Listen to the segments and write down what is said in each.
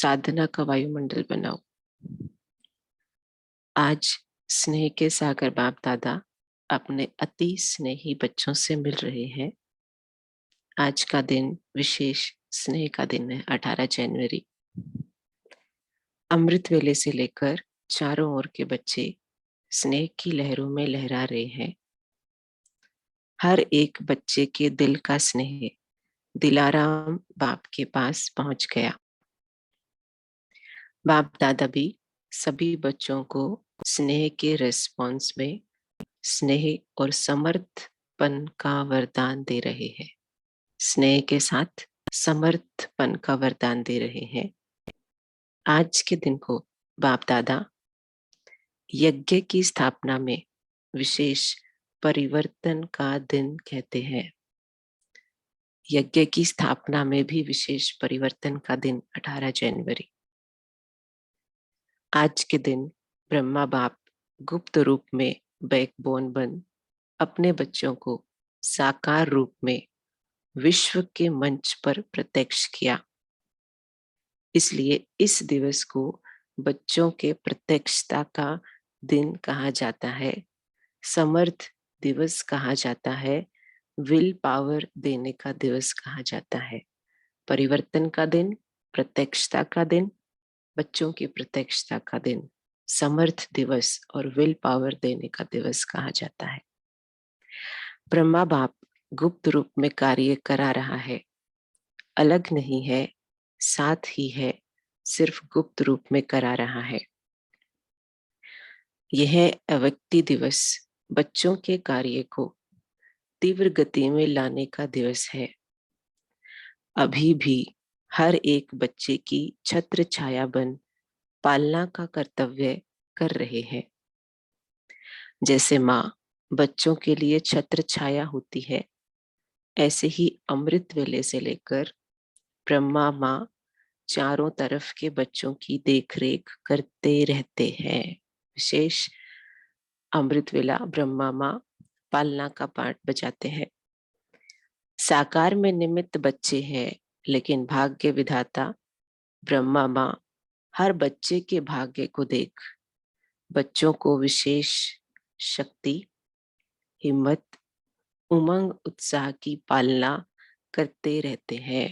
साधना का वायुमंडल बनाओ। आज स्नेह के सागर बाप दादा अपने अति स्नेही बच्चों से मिल रहे हैं। आज का दिन विशेष स्नेह का दिन है। 18 जनवरी। अमृत वेले से लेकर चारों ओर के बच्चे स्नेह की लहरों में लहरा रहे हैं। हर एक बच्चे के दिल का स्नेह दिलाराम बाप के पास पहुंच गया। बाप दादा भी सभी बच्चों को स्नेह के रिस्पॉन्स में स्नेह और समर्थपन का वरदान दे रहे हैं। स्नेह के साथ समर्थपन का वरदान दे रहे हैं। आज के दिन को बाप दादा यज्ञ की स्थापना में विशेष परिवर्तन का दिन कहते हैं। यज्ञ की स्थापना में भी विशेष परिवर्तन का दिन 18 जनवरी। आज के दिन ब्रह्मा बाप गुप्त रूप में बैकबोन बन अपने बच्चों को साकार रूप में विश्व के मंच पर प्रत्यक्ष किया। इसलिए इस दिवस को बच्चों के प्रत्यक्षता का दिन कहा जाता है, समर्थ दिवस कहा जाता है, विल पावर देने का दिवस कहा जाता है। परिवर्तन का दिन, प्रत्यक्षता का दिन, बच्चों की प्रत्यक्षता का दिन, समर्थ दिवस और विल पावर देने का दिवस कहा जाता है। ब्रह्मा बाप गुप्त रूप में कार्य करा रहा है, अलग नहीं है, साथ ही है, सिर्फ गुप्त रूप में करा रहा है। यह अव्यक्ति दिवस बच्चों के कार्य को तीव्र गति में लाने का दिवस है। अभी भी हर एक बच्चे की छत्र छाया बन पालना का कर्तव्य कर रहे हैं। जैसे माँ बच्चों के लिए छत्र छाया होती है, ऐसे ही अमृत वेले से लेकर ब्रह्मा माँ चारों तरफ के बच्चों की देखरेख करते रहते हैं। विशेष अमृत वेला ब्रह्मा माँ पालना का पाठ बजाते हैं। साकार में निमित्त बच्चे हैं, लेकिन भाग्य विधाता ब्रह्मा माँ हर बच्चे के भाग्य को देख बच्चों को विशेष शक्ति, हिम्मत, उमंग, उत्साह की पालना करते रहते हैं।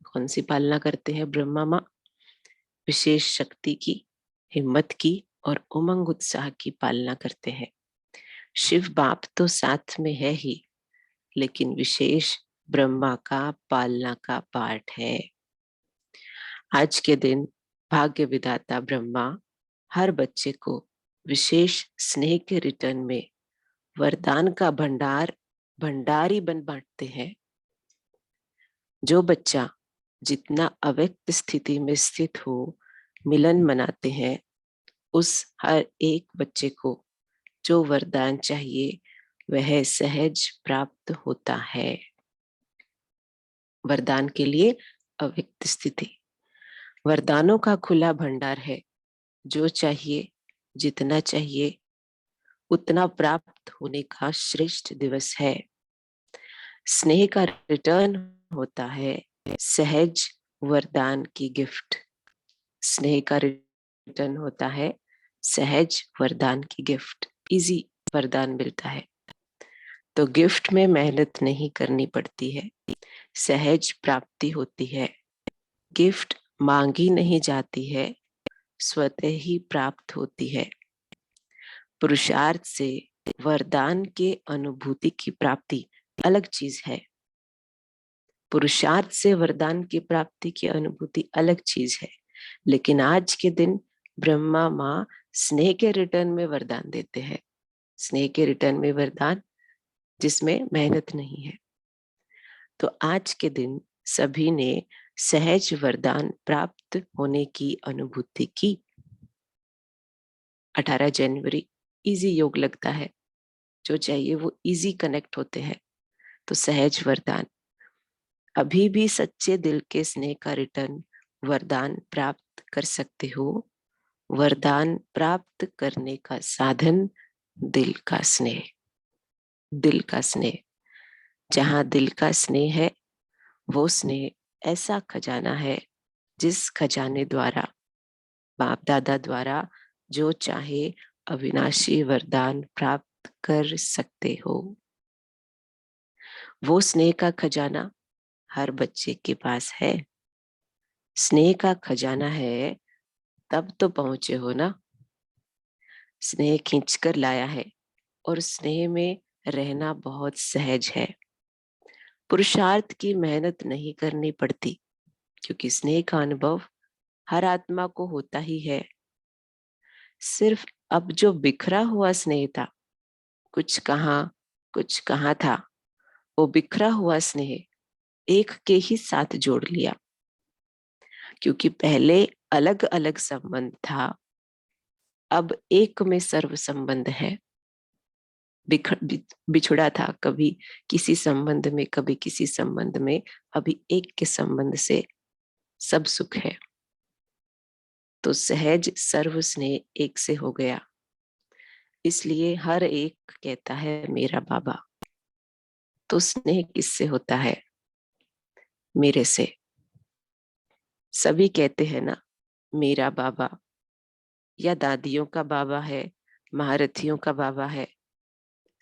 कौन सी पालना करते हैं ब्रह्मा माँ? विशेष शक्ति की, हिम्मत की और उमंग उत्साह की पालना करते हैं। शिव बाप तो साथ में है ही, लेकिन विशेष ब्रह्मा का पालना का पाठ है। आज के दिन भाग्य विधाता ब्रह्मा हर बच्चे को विशेष स्नेह के रिटर्न में वरदान का भंडारी बन बांटते हैं। जो बच्चा जितना अव्यक्त स्थिति में स्थित हो मिलन मनाते हैं, उस हर एक बच्चे को जो वरदान चाहिए वह सहज प्राप्त होता है। वरदान के लिए अव्यक्त स्थिति, वरदानों का खुला भंडार है। जो चाहिए, जितना चाहिए उतना प्राप्त होने का श्रेष्ठ दिवस है। स्नेह का रिटर्न होता है सहज वरदान की गिफ्ट। स्नेह का रिटर्न होता है सहज वरदान की गिफ्ट। इजी वरदान मिलता है तो गिफ्ट में मेहनत नहीं करनी पड़ती है, सहज प्राप्ति होती है। गिफ्ट मांगी नहीं जाती है, स्वतः ही प्राप्त होती है। पुरुषार्थ से वरदान के अनुभूति की प्राप्ति अलग चीज है। पुरुषार्थ से वरदान की प्राप्ति की अनुभूति अलग चीज है। लेकिन आज के दिन ब्रह्मा माँ स्नेह के रिटर्न में वरदान देते हैं। स्नेह के रिटर्न में वरदान जिसमें मेहनत नहीं है। तो आज के दिन सभी ने सहज वरदान प्राप्त होने की अनुभूति की। 18 जनवरी इजी योग लगता है, जो चाहिए वो इजी कनेक्ट होते हैं। तो सहज वरदान, अभी भी सच्चे दिल के स्नेह का रिटर्न वरदान प्राप्त कर सकते हो। वरदान प्राप्त करने का साधन दिल का स्नेह। दिल का स्नेह, जहां दिल का स्नेह है वो स्नेह ऐसा खजाना है जिस खजाने द्वारा बाप दादा द्वारा जो चाहे अविनाशी वरदान प्राप्त कर सकते हो। वो स्नेह का खजाना हर बच्चे के पास है। स्नेह का खजाना है तब तो पहुंचे हो ना। स्नेह खींचकर लाया है और स्नेह में रहना बहुत सहज है। पुरुषार्थ की मेहनत नहीं करनी पड़ती, क्योंकि स्नेह का अनुभव हर आत्मा को होता ही है। सिर्फ अब जो बिखरा हुआ स्नेह था, कुछ कहाँ था, वो बिखरा हुआ स्नेह एक के ही साथ जोड़ लिया। क्योंकि पहले अलग अलग संबंध था, अब एक में सर्व संबंध है। बिछड़ा था कभी किसी संबंध में, कभी किसी संबंध में, अभी एक के संबंध से सब सुख है। तो सहज सर्व स्नेह एक से हो गया। इसलिए हर एक कहता है मेरा बाबा। तो स्नेह किससे होता है? मेरे से। सभी कहते हैं ना मेरा बाबा, या दादियों का बाबा है, महारथियों का बाबा है,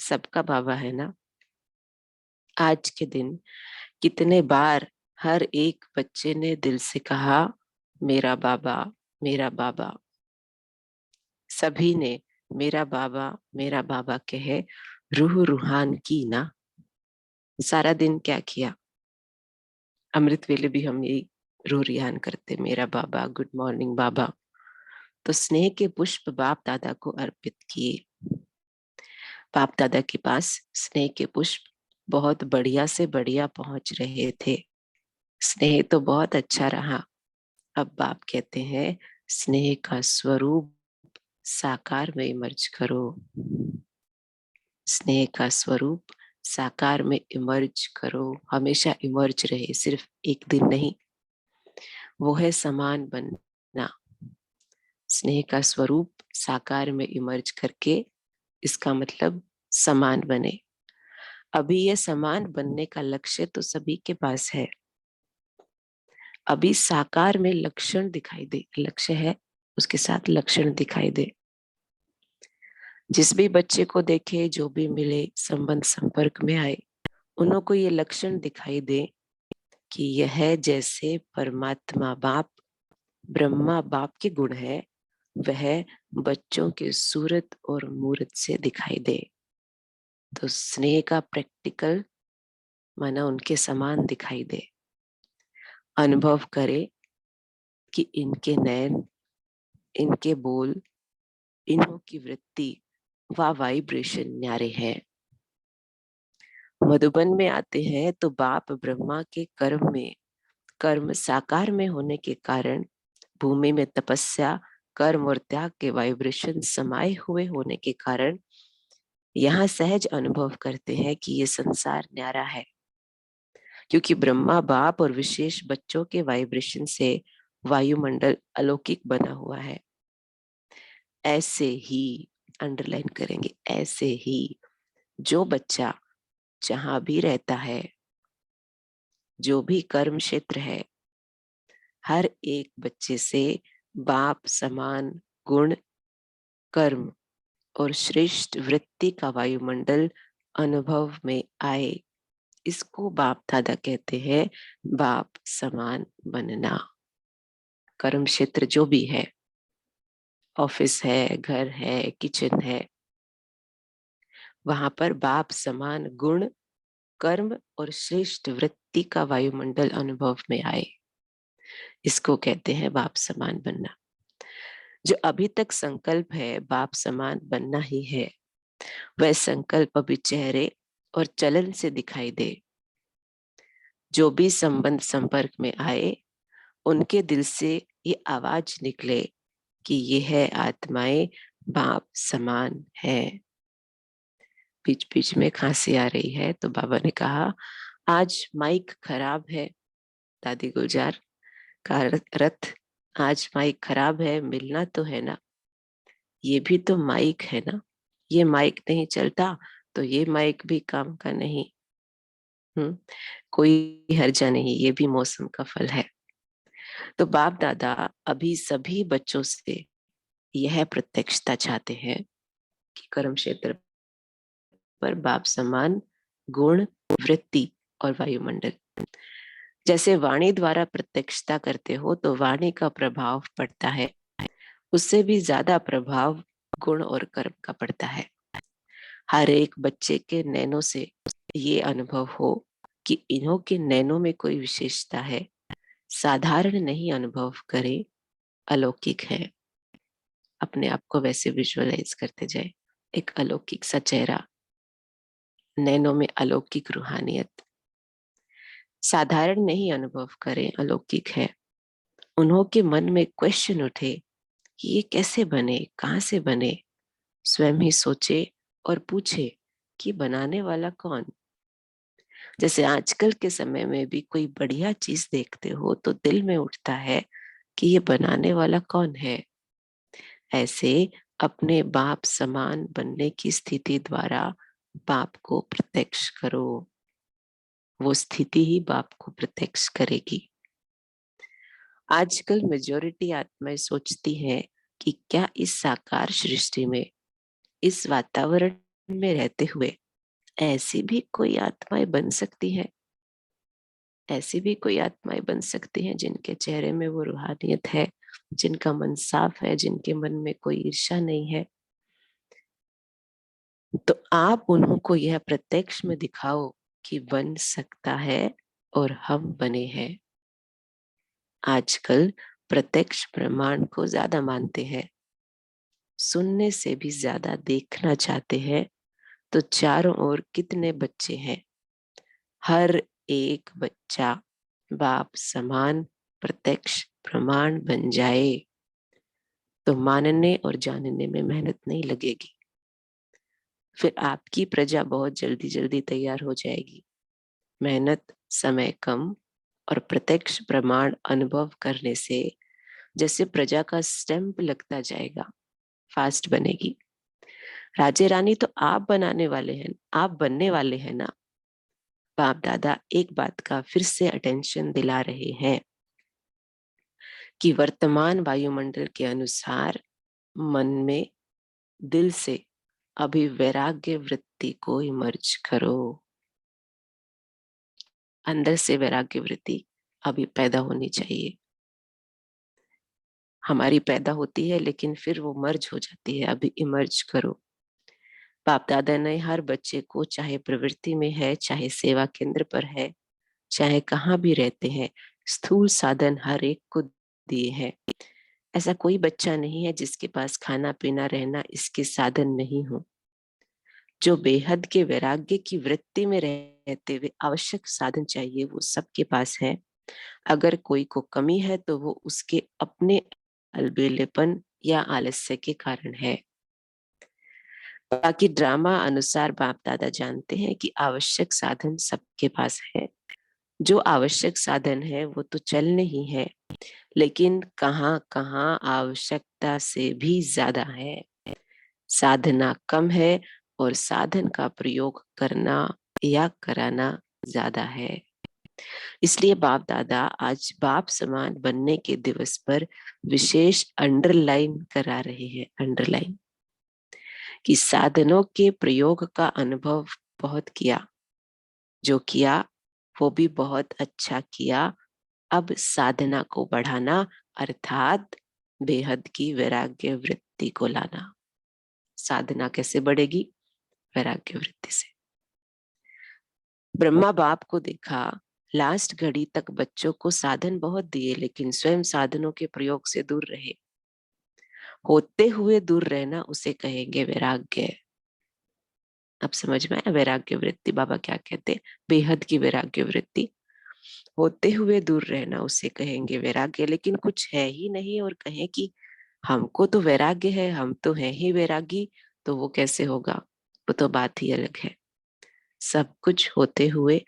सबका बाबा है ना। आज के दिन कितने बार हर एक बच्चे ने दिल से कहा मेरा बाबा, मेरा बाबा। सभी ने मेरा बाबा कहे रूह रूहान की ना। सारा दिन क्या किया? अमृत वेले भी हम यही रूह रिहान करते, मेरा बाबा, गुड मॉर्निंग बाबा। तो स्नेह के पुष्प बाप दादा को अर्पित किए। बाप दादा के पास स्नेह के पुष्प बहुत बढ़िया से बढ़िया पहुंच रहे थे। स्नेह तो बहुत अच्छा रहा। अब बाप कहते हैं स्नेह का स्वरूप साकार में इमर्ज करो। स्नेह का स्वरूप साकार में इमर्ज करो, हमेशा इमर्ज रहे, सिर्फ एक दिन नहीं। वो है समान बनना। स्नेह का स्वरूप साकार में इमर्ज करके, इसका मतलब समान बने। अभी ये समान बनने का लक्ष्य तो सभी के पास है। अभी साकार में लक्षण दिखाई दे, लक्ष्य है उसके साथ लक्षण दिखाई दे। जिस भी बच्चे को देखे, जो भी मिले, संबंध संपर्क में आए, उन्हों को ये लक्षण दिखाई दे कि यह जैसे परमात्मा बाप, ब्रह्मा बाप के गुण है, वह बच्चों के सूरत और मूरत से दिखाई दे। तो स्नेह का प्रैक्टिकल माना उनके समान दिखाई दे। अनुभव करे कि इनके नयन, इनके बोल, इन्हों की वृत्ति व वाइब्रेशन न्यारे है। मधुबन में आते हैं तो बाप ब्रह्मा के कर्म साकार में होने के कारण भूमि में तपस्या, कर्म और त्याग के वाइब्रेशन समाये हुए होने के कारण यहाँ सहज अनुभव करते हैं कि ये संसार न्यारा है। क्योंकि ब्रह्मा बाप और विशेष बच्चों के वाइब्रेशन से वायुमंडल अलौकिक बना हुआ है। ऐसे ही अंडरलाइन करेंगे, ऐसे ही जो बच्चा जहां भी रहता है, जो भी कर्म क्षेत्र है, हर एक बच्चे से बाप समान गुण, कर्म और श्रेष्ठ वृत्ति का वायुमंडल अनुभव में आए, इसको बाप दादा कहते हैं बाप समान बनना। कर्म क्षेत्र जो भी है, ऑफिस है, घर है, किचन है, वहां पर बाप समान गुण, कर्म और श्रेष्ठ वृत्ति का वायुमंडल अनुभव में आए, इसको कहते हैं बाप समान बनना। जो अभी तक संकल्प है बाप समान बनना ही है, वह संकल्प अभी चेहरे और चलन से दिखाई दे। जो भी संबंध संपर्क में आए, उनके दिल से ये आवाज निकले कि ये है आत्माएं बाप समान है। बीच बीच में खांसी आ रही है तो बाबा ने कहा आज माइक खराब है। दादी गुलजार का रथ, आज माइक खराब है, मिलना तो है ना। ये भी तो माइक है ना, ये माइक नहीं चलता तो ये माइक भी काम का नहीं। कोई हर्जा नहीं, ये भी मौसम का फल है। तो बाप दादा अभी सभी बच्चों से यह प्रत्यक्षता चाहते हैं कि कर्म क्षेत्र पर बाप समान गुण, वृत्ति और वायुमंडल जैसे वाणी द्वारा प्रत्यक्षता करते हो तो वाणी का प्रभाव पड़ता है, उससे भी ज्यादा प्रभाव गुण और कर्म का पड़ता है। हर एक बच्चे के नैनों से ये अनुभव हो कि इन्हों के नैनों में कोई विशेषता है, साधारण नहीं अनुभव करे, अलौकिक है। अपने आप को वैसे विजुअलाइज करते जाए, एक अलौकिक सा चेहरा, नैनों में अलौकिक रूहानियत। साधारण नहीं अनुभव करें, अलौकिक है। उन्हों के मन में क्वेश्चन उठे कि ये कैसे बने, कहाँ से बने। स्वयं ही सोचे और पूछे कि बनाने वाला कौन। जैसे आजकल के समय में भी कोई बढ़िया चीज देखते हो तो दिल में उठता है कि ये बनाने वाला कौन है। ऐसे अपने बाप समान बनने की स्थिति द्वारा बाप को प्रत्यक्ष करो, वो स्थिति ही बाप को प्रत्यक्ष करेगी। आजकल मेजॉरिटी आत्माएं सोचती हैं कि क्या इस साकार सृष्टि में, इस वातावरण में रहते हुए ऐसी भी कोई आत्माएं बन सकती हैं। ऐसी भी कोई आत्माएं बन सकती हैं जिनके चेहरे में वो रूहानियत है, जिनका मन साफ है, जिनके मन में कोई ईर्ष्या नहीं है। तो आप उन्हों को यह प्रत्यक्ष में दिखाओ कि बन सकता है और हम बने हैं। आजकल प्रत्यक्ष प्रमाण को ज्यादा मानते हैं, सुनने से भी ज्यादा देखना चाहते हैं। तो चारों ओर कितने बच्चे हैं, हर एक बच्चा बाप समान प्रत्यक्ष प्रमाण बन जाए तो मानने और जानने में मेहनत नहीं लगेगी। फिर आपकी प्रजा बहुत जल्दी जल्दी तैयार हो जाएगी। मेहनत, समय कम और प्रत्यक्ष प्रमाण अनुभव करने से जैसे प्रजा का स्टैंप लगता जाएगा, फास्ट बनेगी। राजे रानी तो आप बनाने वाले हैं, आप बनने वाले हैं ना। बाप दादा एक बात का फिर से अटेंशन दिला रहे हैं कि वर्तमान वायुमंडल के अनुसार मन में, दिल से अभी वैराग्य वृत्ति को इमर्ज करो। अंदर से वैराग्य वृत्ति अभी पैदा होनी चाहिए। हमारी पैदा होती है लेकिन फिर वो मर्ज हो जाती है, अभी इमर्ज करो। बाप दादा ने हर बच्चे को, चाहे प्रवृत्ति में है, चाहे सेवा केंद्र पर है, चाहे कहाँ भी रहते हैं, स्थूल साधन हर एक को दिए हैं। ऐसा कोई बच्चा नहीं है जिसके पास खाना पीना रहना इसके साधन नहीं हो। जो बेहद के वैराग्य की वृत्ति में रहते हुए आवश्यक साधन चाहिए वो सबके पास है। अगर कोई को कमी है तो वो उसके अपने अलबेलेपन या आलस्य के कारण है। बाकी ड्रामा अनुसार बाप दादा जानते हैं कि आवश्यक साधन सबके पास है। जो आवश्यक साधन है वो तो चलने ही है, लेकिन कहाँ कहाँ आवश्यकता से भी ज्यादा है। साधना कम है और साधन का प्रयोग करना या कराना ज्यादा है। इसलिए बाप दादा आज बाप समान बनने के दिवस पर विशेष अंडरलाइन करा रहे हैं, अंडरलाइन, कि साधनों के प्रयोग का अनुभव बहुत किया, जो किया वो भी बहुत अच्छा किया। अब साधना को बढ़ाना अर्थात बेहद की वैराग्य वृत्ति को लाना। साधना कैसे बढ़ेगी? वैराग्य वृत्ति से। ब्रह्मा बाप को देखा, लास्ट घड़ी तक बच्चों को साधन बहुत दिए लेकिन स्वयं साधनों के प्रयोग से दूर रहे। होते हुए दूर रहना उसे कहेंगे वैराग्य। अब समझ में आया वैराग्य वृत्ति बाबा क्या कहते? बेहद की वैराग्य वृत्ति। होते हुए दूर रहना उसे कहेंगे वैराग्य। लेकिन कुछ है ही नहीं और कहें कि हमको तो वैराग्य है, हम तो हैं ही वैरागी, तो वो कैसे होगा? वो तो बात ही अलग है। सब कुछ होते हुए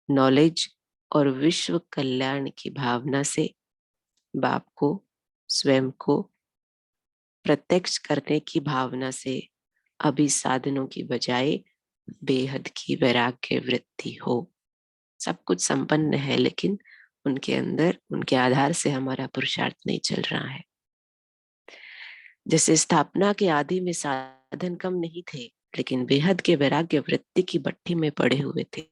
नॉलेज और विश्व कल्याण की भावना से बाप को, स्वयं को प्रत्यक्ष करने की भावना से अभी साधनों की बजाय बेहद की वैराग्य वृत्ति हो। सब कुछ संपन्न है लेकिन उनके अंदर, उनके आधार से हमारा पुरुषार्थ नहीं चल रहा है। जैसे स्थापना के आदि में साधन कम नहीं थे, लेकिन बेहद के वैराग्य वृत्ति की भट्ठी में पड़े हुए थे।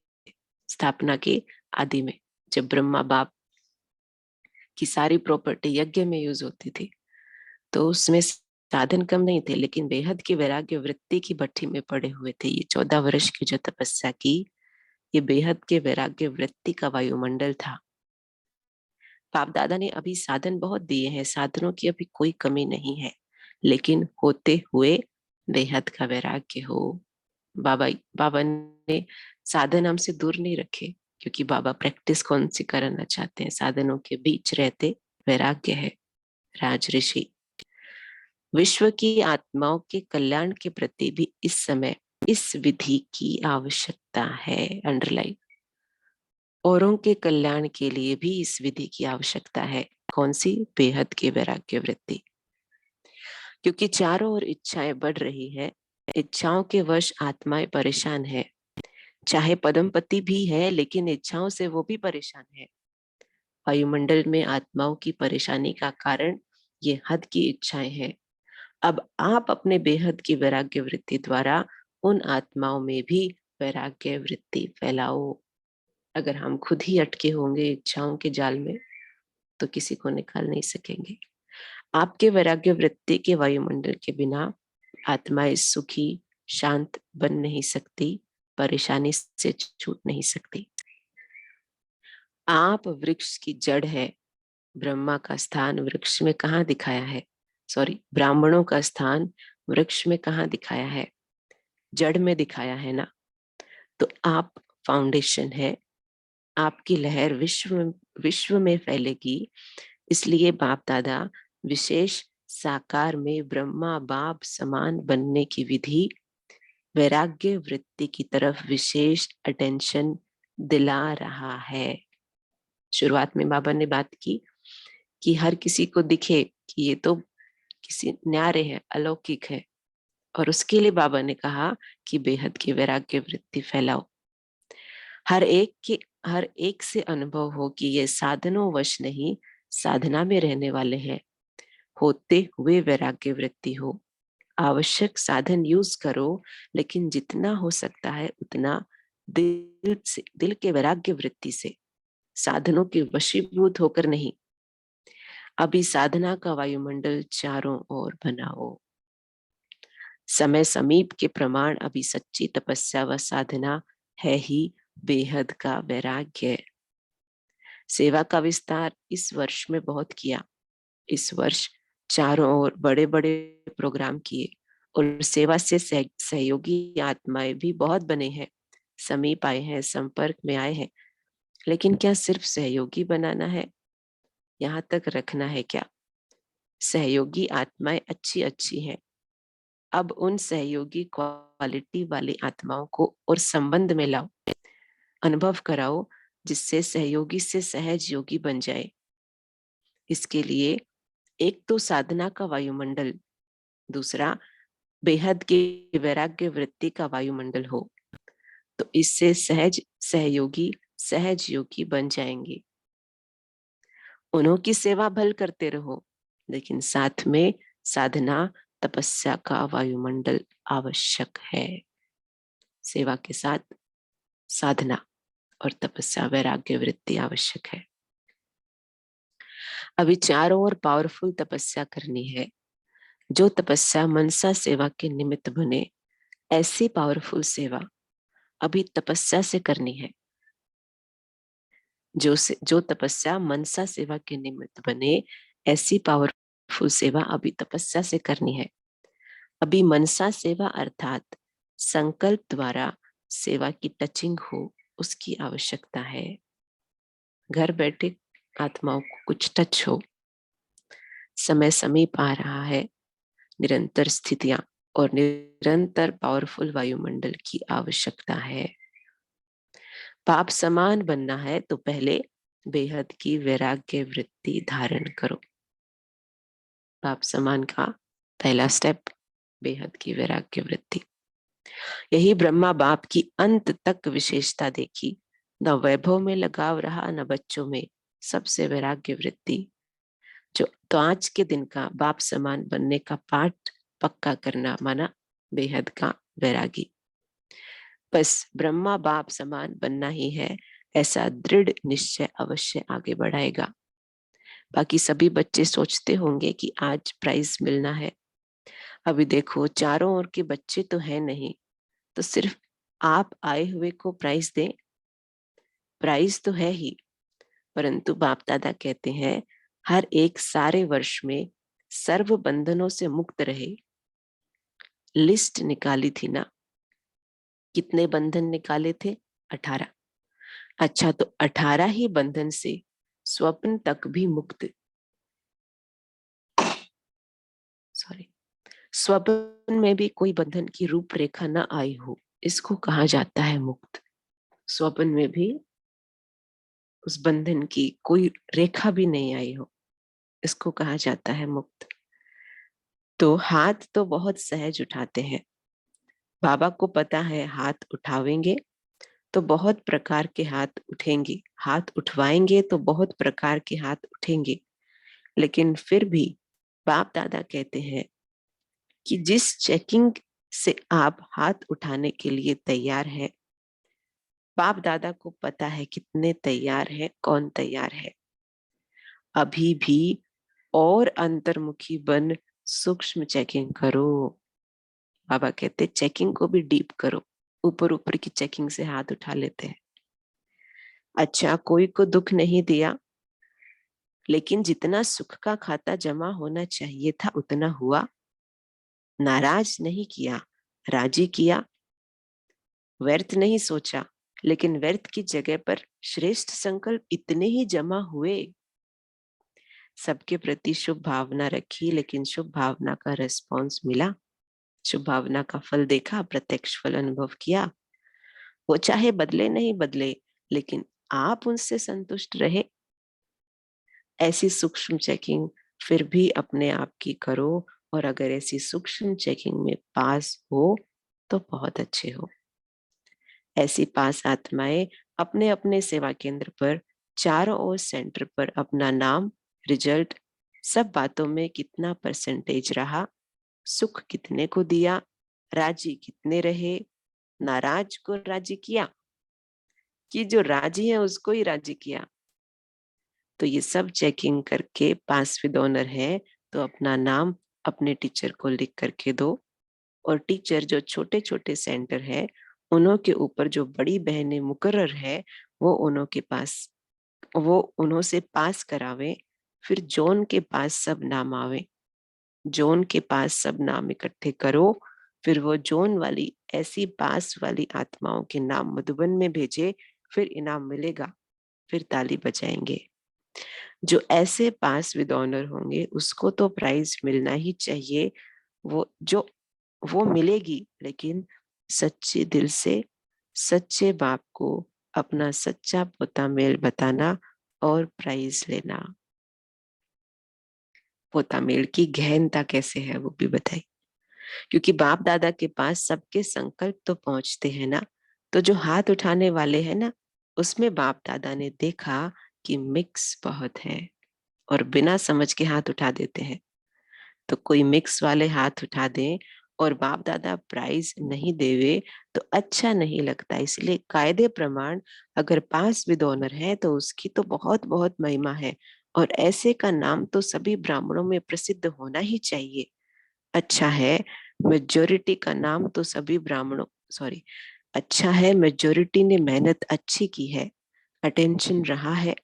स्थापना के आदि में जब ब्रह्मा बाप की सारी प्रॉपर्टी यज्ञ में यूज होती थी, तो उसमें साधन कम नहीं थे, लेकिन बेहद की वैराग्य वृत्ति की भट्ठी में पड़े हुए थे। ये 14 वर्ष की जो तपस्या की, ये बेहद के वैराग्य वृत्ति का वायुमंडल था। बाप दादा ने अभी साधन बहुत दिए हैं, साधनों की अभी कोई कमी नहीं है, लेकिन होते हुए बेहद का वैराग्य हो। बाबा बाबा ने साधन हमसे दूर नहीं रखे, क्योंकि बाबा प्रैक्टिस कौन सी करना चाहते हैं? साधनों के बीच रहते वैराग्य है। राज ऋषि, विश्व की आत्माओं के कल्याण के प्रति भी इस समय इस विधि की आवश्यकता है। अंडरलाइन, औरों के कल्याण के लिए भी इस विधि की आवश्यकता है। कौन सी? बेहद की वैराग्य वृत्ति। क्योंकि चारों ओर इच्छाएं बढ़ रही है, इच्छाओं के वश आत्माएं परेशान है। चाहे पदमपति भी है, लेकिन इच्छाओं से वो भी परेशान है। वायुमंडल में आत्माओं की परेशानी का कारण ये हद की इच्छाएं हैं। अब आप अपने बेहद की वैराग्य वृत्ति द्वारा उन आत्माओं में भी वैराग्य वृत्ति फैलाओ। अगर हम खुद ही अटके होंगे इच्छाओं के जाल में, तो किसी को निकाल नहीं सकेंगे। आपके वैराग्य वृत्ति के वायुमंडल के बिना आत्माएं सुखी शांत बन नहीं सकती, परेशानी से छूट नहीं सकती। आप वृक्ष की जड़ है। ब्रह्मा का स्थान वृक्ष में कहाँ दिखाया है? सॉरी, ब्राह्मणों का स्थान वृक्ष में कहाँ दिखाया है? जड़ में दिखाया है ना। तो आप फाउंडेशन है। आपकी लहर विश्व में फैलेगी। इसलिए बाप दादा विशेष साकार में ब्रह्मा बाप समान बनने की विधि, वैराग्य वृत्ति की तरफ विशेष अटेंशन दिला रहा है। शुरुआत में बाबा ने बात की कि हर किसी को दिखे कि ये तो किसी न्यारे है, अलौकिक है, और उसके लिए बाबा ने कहा कि बेहद की वैराग्य वृत्ति फैलाओ। हर एक से अनुभव हो कि ये साधनों वश नहीं, साधना में रहने वाले हैं। होते हुए वैराग्य वृत्ति हो। आवश्यक साधन यूज करो, लेकिन जितना हो सकता है उतना दिल के वैराग्य वृत्ति से, साधनों के वशीभूत होकर नहीं। अभी साधना का वायुमंडल चारों ओर बनाओ। समय समीप के प्रमाण अभी सच्ची तपस्या व साधना है ही बेहद का वैराग्य। सेवा का विस्तार इस वर्ष में बहुत किया। इस वर्ष चारों ओर बड़े बड़े प्रोग्राम किए और सेवा से सहयोगी आत्माएं भी बहुत बने हैं, समीप आए हैं, संपर्क में आए हैं। लेकिन क्या सिर्फ सहयोगी बनाना है? यहाँ तक रखना है क्या? सहयोगी आत्माएं अच्छी अच्छी हैं। अब उन सहयोगी क्वालिटी वाली आत्माओं को और संबंध में लाओ, अनुभव कराओ, जिससे सहयोगी से सहज योगी बन जाए। इसके लिए एक तो साधना का वायुमंडल, दूसरा बेहद की वैराग्य वृत्ति का वायुमंडल हो, तो इससे सहज सहयोगी सहज योगी बन जाएंगे। उन्हों की सेवा भल करते रहो, लेकिन साथ में साधना तपस्या का वायुमंडल आवश्यक है। सेवा के साथ साधना और तपस्या वैराग्य वृत्ति आवश्यक है। अभी चारों ओर पावरफुल तपस्या करनी है। जो तपस्या मनसा सेवा के निमित्त बने, ऐसी पावरफुल सेवा अभी तपस्या से करनी है। जो तपस्या मनसा सेवा के निमित्त बने, ऐसी पावरफुल सेवा अभी तपस्या से करनी है। अभी मनसा सेवा अर्थात संकल्प द्वारा सेवा की टचिंग हो, उसकी आवश्यकता है। घर बैठे आत्माओं को कुछ टच हो। समय समीप आ रहा है। निरंतर स्थितियां और निरंतर पावरफुल वायुमंडल की आवश्यकता है। पाप समान बनना है तो पहले बेहद की वैराग्य वृत्ति धारण करो। पाप समान का पहला स्टेप बेहद की वैराग्य वृत्ति। यही ब्रह्मा बाप की अंत तक विशेषता देखी। न वैभव में लगाव रहा, न बच्चों में, सबसे वैराग्य वृत्ति, जो तो आज के दिन का बाप समान बनने का पाठ पक्का करना माना बेहद का वैरागी। बस ब्रह्मा बाप समान बनना ही है, ऐसा दृढ़ निश्चय अवश्य आगे बढ़ाएगा। बाकी सभी बच्चे सोचते होंगे कि आज प्राइज मिलना है। अभी देखो चारों ओर के बच्चे तो है नहीं, तो सिर्फ आप आए हुए को प्राइज दें। प्राइज तो है ही, परंतु बाप दादा कहते हैं हर एक सारे वर्ष में सर्व बंधनों से मुक्त रहे। लिस्ट निकाली थी ना, कितने बंधन निकाले थे? 18। अच्छा, तो 18 ही बंधन से स्वप्न तक भी मुक्त, सॉरी, स्वप्न में भी कोई बंधन की रूपरेखा न आई हो, इसको कहा जाता है मुक्त। स्वप्न में भी उस बंधन की कोई रेखा भी नहीं आई हो, इसको कहा जाता है मुक्त। तो हाथ तो बहुत सहज उठाते हैं। बाबा को पता है हाथ उठावेंगे तो बहुत प्रकार के हाथ उठेंगे, हाथ उठवाएंगे तो बहुत प्रकार के हाथ उठेंगे। लेकिन फिर भी बाप दादा कहते हैं कि जिस चेकिंग से आप हाथ उठाने के लिए तैयार है, बाप दादा को पता है कितने तैयार है, कौन तैयार है। अभी भी और अंतर्मुखी बन सूक्ष्म चेकिंग करो। बाबा कहते चेकिंग को भी डीप करो, ऊपर ऊपर की चेकिंग से हाथ उठा लेते हैं। अच्छा, कोई को दुख नहीं दिया, लेकिन जितना सुख का खाता जमा होना चाहिए था उतना हुआ। नाराज नहीं किया, राजी किया। व्यर्थ नहीं सोचा, लेकिन व्यर्थ की जगह पर श्रेष्ठ संकल्प इतने ही जमा हुए। सबके प्रति शुभ भावना रखी, लेकिन शुभ भावना का रिस्पॉन्स मिला, शुभ भावना का फल देखा, प्रत्यक्ष फल अनुभव किया। वो चाहे बदले नहीं बदले, लेकिन आप उनसे संतुष्ट रहे। ऐसी सूक्ष्म चेकिंग फिर भी अपने आप की करो, और अगर ऐसी सूक्ष्म चेकिंग में पास हो तो बहुत अच्छे हो। ऐसी पास आत्माएं अपने अपने सेवा केंद्र पर चारों ओर सेंटर पर अपना नाम, रिजल्ट, सब बातों में कितना परसेंटेज रहा, सुख कितने को दिया, राजी कितने रहे, नाराज को राजी किया कि जो राजी है उसको ही राजी किया। तो ये सब चेकिंग करके पास विद ऑनर है तो अपना नाम अपने टीचर को लिख करके दो। और टीचर जो छोटे छोटे सेंटर है उन्हों के ऊपर जो बड़ी बहनें मुकर्रर है वो उन्हों से पास करावे। फिर जोन के पास सब नाम आवे, जोन के पास सब नाम इकट्ठे करो। फिर वो जोन वाली ऐसी पास वाली आत्माओं के नाम मधुबन में भेजे, फिर इनाम मिलेगा, फिर ताली बजाएंगे। जो ऐसे पास विद ऑनर होंगे उसको तो प्राइज मिलना ही चाहिए। वो मिलेगी, लेकिन सच्चे दिल से सच्चे बाप को अपना सच्चा पोता मेल बताना और प्राइज लेना। पोता मेल की गहनता कैसे है वो भी बताई, क्योंकि बाप दादा के पास सबके संकल्प तो पहुंचते हैं ना। तो जो हाथ उठाने वाले हैं ना, उसमें बाप दादा ने देखा कि मिक्स बहुत है और बिना समझ के हाथ उठा देते हैं। तो कोई मिक्स वाले हाथ उठा दें और बाप दादा प्राइज नहीं देवे तो अच्छा नहीं लगता। इसलिए कायदे प्रमाण अगर पास विद ऑनर है तो उसकी तो बहुत बहुत महिमा है, और ऐसे का नाम तो सभी ब्राह्मणों में प्रसिद्ध होना ही चाहिए। अच्छा है मेजोरिटी का नाम तो सभी ब्राह्मणों, सॉरी, अच्छा है मेजोरिटी ने मेहनत अच्छी की है, अटेंशन रहा है,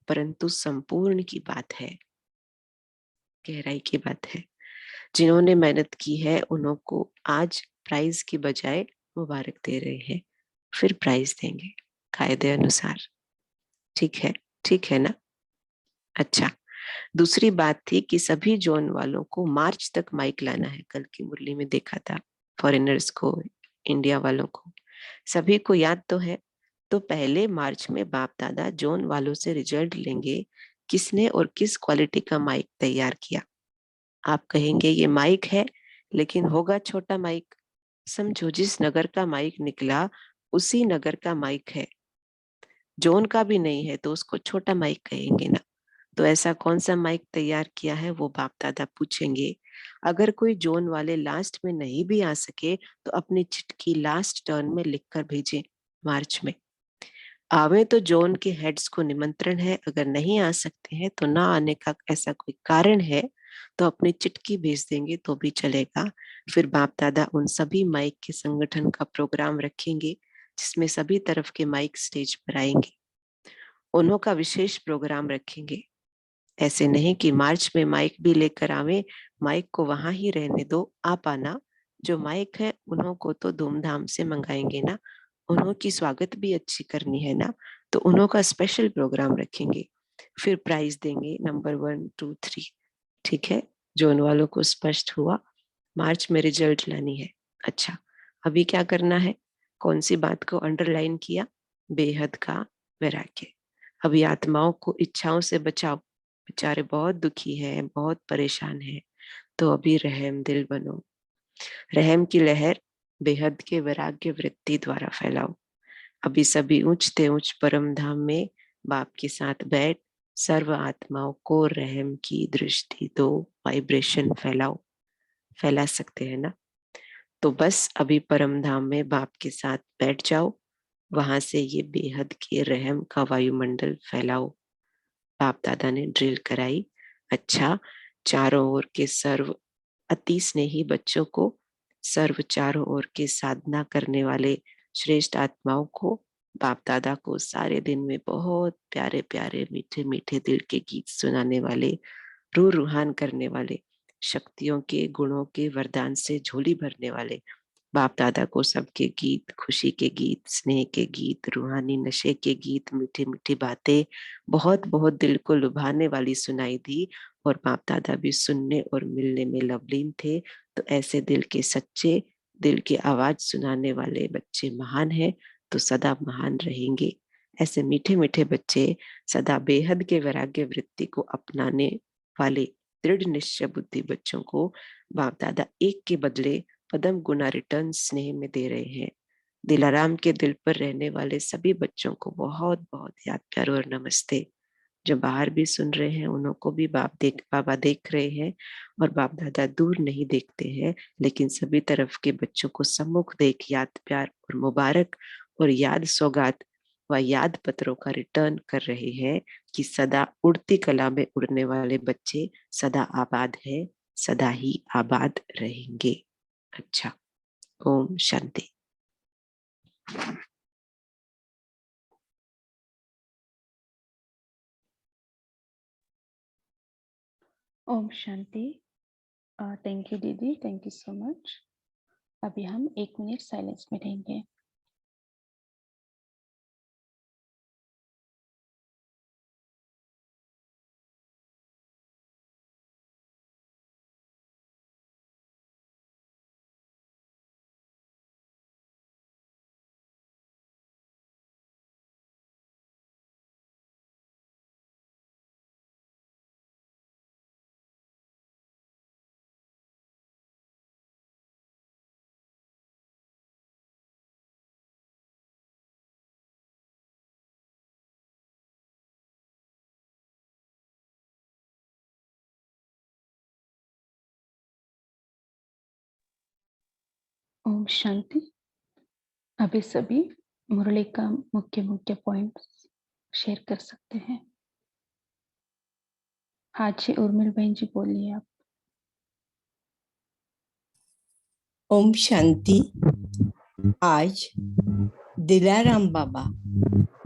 परंतु संपूर्ण की बात है, गहराई की बात है। जिन्होंने मेहनत की है उन्हों को आज प्राइज की बजाय मुबारक दे रहे हैं, फिर प्राइज देंगे कायदे अनुसार। ठीक है, ठीक है ना? अच्छा, दूसरी बात थी कि सभी जोन वालों को मार्च तक माइक लाना है। कल की मुरली में देखा था, फॉरेनर्स को, इंडिया वालों को, सभी को याद तो है। तो पहले मार्च में बाप दादा जोन वालों से रिजल्ट लेंगे किसने और किस क्वालिटी का माइक तैयार किया। आप कहेंगे ये माइक है, लेकिन होगा छोटा माइक। समझो जिस नगर का माइक निकला उसी नगर का माइक है। जोन का भी नहीं है तो उसको छोटा माइक कहेंगे ना। तो ऐसा कौन सा माइक तैयार किया है वो बाप दादा पूछेंगे। अगर कोई जोन वाले लास्ट में नहीं भी आ सके तो अपनी चिट्ठी लास्ट टर्न में लिखकर भेजें मार्च में। आवे तो जोन के हेड्स को निमंत्रण है, अगर नहीं आ सकते हैं तो ना आने का ऐसा कोई कारण है तो अपनी चिट्ठी भेज देंगे तो भी चलेगा। फिर बाप दादा उन सभी माइक के संगठन का प्रोग्राम रखेंगे जिसमें सभी तरफ के माइक स्टेज पर आएंगे। उन्हों का विशेष प्रोग्राम रखेंगे। ऐसे नहीं कि मार्च में माइक भी लेकर आवे, माइक को वहां ही रहने दो, आप आना। जो माइक है उन्हों को तो धूमधाम से मंगाएंगे ना, उन्हों की स्वागत भी अच्छी करनी है ना, तो उन्हों का स्पेशल प्रोग्राम रखेंगे। फिर प्राइज देंगे नंबर 1 2 3। ठीक है, जोन वालों को स्पष्ट हुआ। मार्च में रिजल्ट लानी है। अच्छा, अभी क्या करना है? कौन सी बात को अंडरलाइन किया? बेहद का वैराग्य। अभी आत्माओं को इच्छाओं से बचाओ, बेचारे बहुत दुखी हैं, बहुत परेशान हैं, तो अभी रहम दिल बनो। रहम की लहर बेहद के वैराग्य वृत्ति द्वारा फैलाओ। अभी सभी ऊंचते ऊंच परम धाम में बाप के साथ बैठ सर्व आत्माओं को रहम की दृष्टि दो, वाइब्रेशन फैलाओ। फैला सकते हैं ना? तो बस अभी परम धाम में बाप के साथ बैठ जाओ, वहां से ये बेहद के रहम का वायुमंडल फैलाओ। बाप दादा ने ड्रिल कराई। अच्छा, चारों ओर के सर्व अति स्नेही बच्चों को, सर्व चारों ओर के साधना करने वाले श्रेष्ठ आत्माओं को, बाप दादा को सारे दिन में बहुत प्यारे प्यारे मीठे मीठे दिल के गीत सुनाने वाले, रूह रूहान करने वाले, शक्तियों के गुणों के वरदान से झोली भरने वाले बाप दादा को सबके गीत, खुशी के गीत, स्नेह के गीत, रूहानी नशे के गीत, मीठी मीठी बातें बहुत बहुत दिल को लुभाने वाली सुनाई दी। और बाप दादा भी सुनने और मिलने में लवलीन थे। तो ऐसे दिल के सच्चे, दिल की आवाज सुनाने वाले बच्चे महान हैं, तो सदा महान रहेंगे। ऐसे मीठे मीठे बच्चे सदा बेहद के वैराग्य वृत्ति को अपनाने वाले दृढ़ निश्चय बुद्धि बच्चों को बाप दादा एक के बदले पदम गुना रिटर्न स्नेह में दे रहे हैं। दिलाराम के दिल पर रहने वाले सभी बच्चों को बहुत बहुत याद प्यार और नमस्ते। जो बाहर भी सुन रहे हैं उन्हों को भी बाबा देख रहे हैं। और बाप दादा दूर नहीं देखते हैं, लेकिन सभी तरफ के बच्चों को सम्मुख देख याद प्यार और मुबारक और याद सौगात व याद पत्रों का रिटर्न कर रहे हैं कि सदा उड़ती कला में उड़ने वाले बच्चे सदा आबाद है, सदा ही आबाद रहेंगे। अच्छा, ओम शांति। ओम शांति। थैंक यू दीदी, थैंक यू सो मच। अभी हम 1 मिनट साइलेंस में रहेंगे। ओम शांति। अभी सभी मुरली का मुख्य मुख्य पॉइंट्स शेयर कर सकते हैं। हाँ जी, उर्मिल बहन जी बोलिए आप। ओम शांति। आज दिलाराम बाबा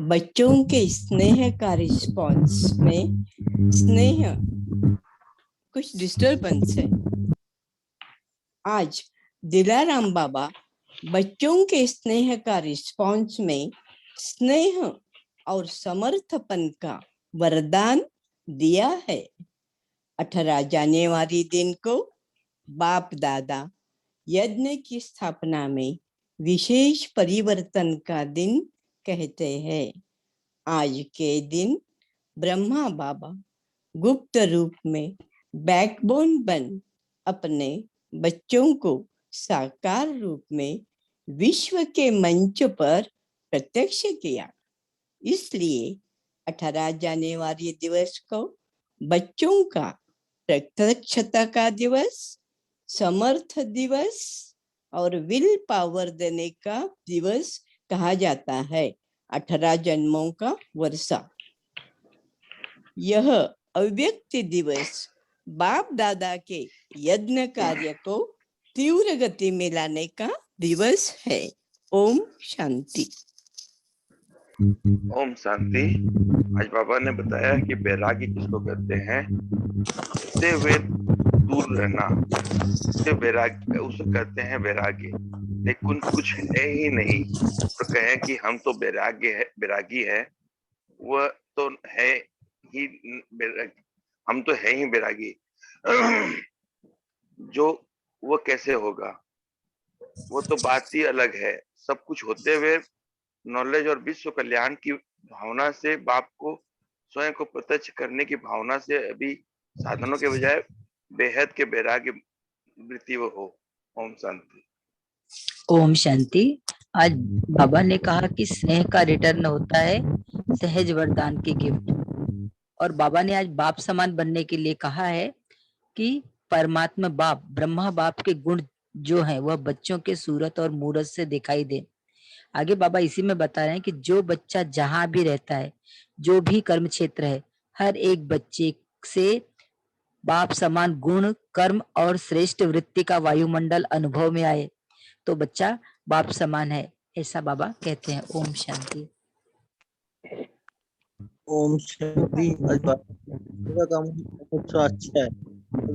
बच्चों के स्नेह का रिस्पॉन्स में स्नेह कुछ डिस्टर्बेंस है। आज दिलाराम बाबा बच्चों के स्नेह का रिस्पॉन्स में स्नेह और समर्थपन का वरदान दिया है। 18 जनवरी दिन को बाप दादा यज्ञ की स्थापना में विशेष परिवर्तन का दिन कहते हैं। आज के दिन ब्रह्मा बाबा गुप्त रूप में बैकबोन बन अपने बच्चों को साकार रूप में विश्व के मंच पर प्रत्यक्ष किया। इसलिए 18 जनवरी दिवस को बच्चों का प्रत्यक्षता का दिवस, समर्थ दिवस और विल पावर देने का दिवस कहा जाता है। 18 जन्मों का वर्षा। यह अव्यक्त दिवस बाप दादा के यज्ञ कार्य को तीव्र गति में लाने का दिवस है। ओम शांति। ओम शांति। आज बाबा ने बताया कि बैरागी किसको कहते हैं। इससे वे दूर रहना, इससे बैरागी उसे कहते हैं बैरागी। लेकिन कुछ है ही नहीं तो कहें कि हम तो बैरागी है, वह तो है ही बैरागी, हम तो है ही बैरागी। जो वो कैसे होगा, वो तो बात ही अलग है। सब कुछ होते हुए नॉलेज और विश्व कल्याण की भावना से, बाप को स्वयं को प्रत्यक्ष करने की भावना से अभी साधनों के बजाय बेहद के बैरागी वृत्ति वो हो। ओम शांति। ओम शांति। आज बाबा ने कहा कि स्नेह का रिटर्न होता है सहज वरदान की गिफ्ट, और बाबा ने आज बाप समान बनने के लिए कहा है कि परमात्मा बाप, ब्रह्मा बाप के गुण जो हैं वह बच्चों के सूरत और मूरत से दिखाई दे। आगे बाबा इसी में बता रहे हैं कि जो बच्चा जहां भी रहता है, जो भी कर्म क्षेत्र है, हर एक बच्चे से बाप समान गुण, कर्म और श्रेष्ठ वृत्ति का वायुमंडल अनुभव में आए तो बच्चा बाप समान है, ऐसा बाबा कहते हैं। ओम शांति। ओम शांति। आज बाबा का अच्छा है,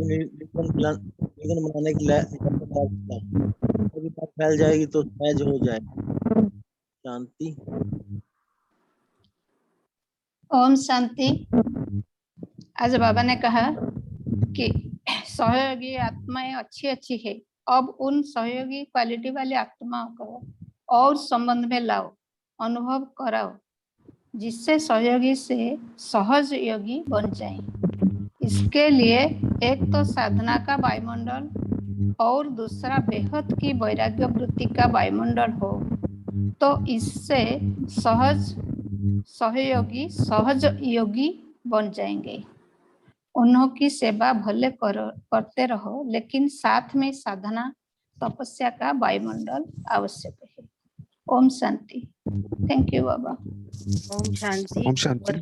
लेकिन बनाने के लिए अभी बात फैल जाएगी तो सहज हो जाए। शांति। ओम शांति। आज बाबा ने कहा कि सहयोगी आत्माएं अच्छी है, अब उन सहयोगी क्वालिटी वाली आत्माओं को और संबंध में लाओ, अनुभव कराओ, जिससे सहयोगी से सहज योगी बन जाए। इसके लिए एक तो साधना का वायुमंडल और दूसरा बेहद की वैराग्य वृत्ति का वायुमंडल हो, तो इससे सहज योगी बन जाएंगे। उन्होंने सेवा भले करते रहो, लेकिन साथ में साधना तपस्या का वायुमंडल आवश्यक है। ओम शांति। थैंक यू बाबा। ओम शांति। ओम शांति।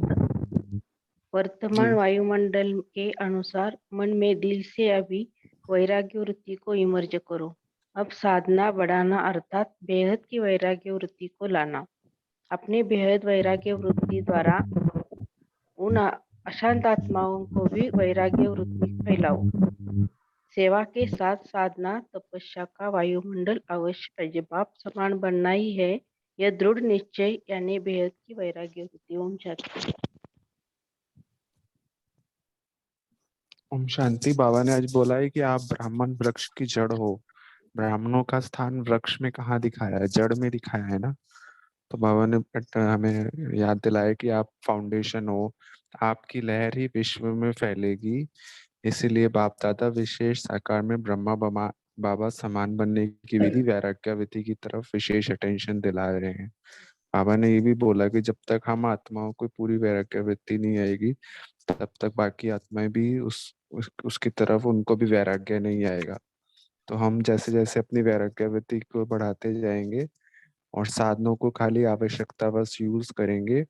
वर्तमान वायुमंडल के अनुसार मन में दिल से अभी वैराग्य वृत्ति को इमर्ज करो। अब साधना बढ़ाना अर्थात बेहद की वैराग्य वृत्ति को लाना। अपने बेहद वैराग्य वृत्ति द्वारा उन अशांत आत्माओं को भी वैराग्य वृत्ति फैलाओ। सेवा के साथ साधना तपस्या का वायुमंडल अवश्य है। बाप समान बनना ही है यह दृढ़ निश्चय, यानी बेहद की वैराग्य वृत्ति। ओम शांति। ओम शांति। बाबा ने आज बोला है कि आप ब्राह्मण वृक्ष की जड़ हो। ब्राह्मणों का स्थान वृक्ष में कहाँ दिखाया है? जड़ में दिखाया है ना। तो बाबा ने हमें याद दिलाया कि आप फाउंडेशन हो, आपकी लहर ही विश्व में फैलेगी। इसीलिए बाप दादा विशेष साकार में ब्रह्मा बाबा समान बनने की विधि वैराग्यवृत्ति की तरफ विशेष अटेंशन दिला रहे हैं। बाबा ने ये भी बोला कि जब तक हम आत्माओं को पूरी वैराग्यवृत्ति नहीं आएगी तब तक बाकी आत्माएं भी उसकी तरफ उनको भी वैराग्य नहीं आएगा। तो हम जैसे जैसे अपनी वैराग्यवृत्ति को बढ़ाते जाएंगे और साधनों को खाली आवश्यकतावश यूज करेंगे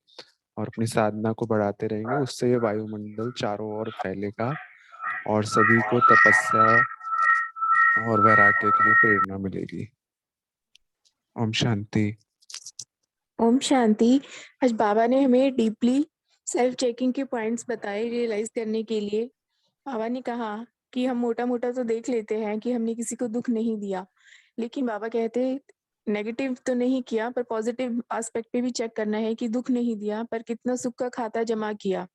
और अपनी साधना को बढ़ाते रहेंगे, उससे ये वायुमंडल चारों ओर फैलेगा और सभी को तपस्या और वैराग्य के लिए प्रेरणा मिलेगी। ओम शांति। ओम शांति। आज बाबा ने हमें डीपली सेल्फ चेकिंग के पॉइंट्स बताए रियलाइज करने के लिए। बाबा ने कहा कि हम मोटा मोटा तो देख लेते हैं कि हमने किसी को दुख नहीं दिया, लेकिन बाबा कहते हैं नेगेटिव तो नहीं किया पर पॉजिटिव एस्पेक्ट पे भी चेक करना है कि दुख नहीं दिया पर कितना सुख का खाता जमा किया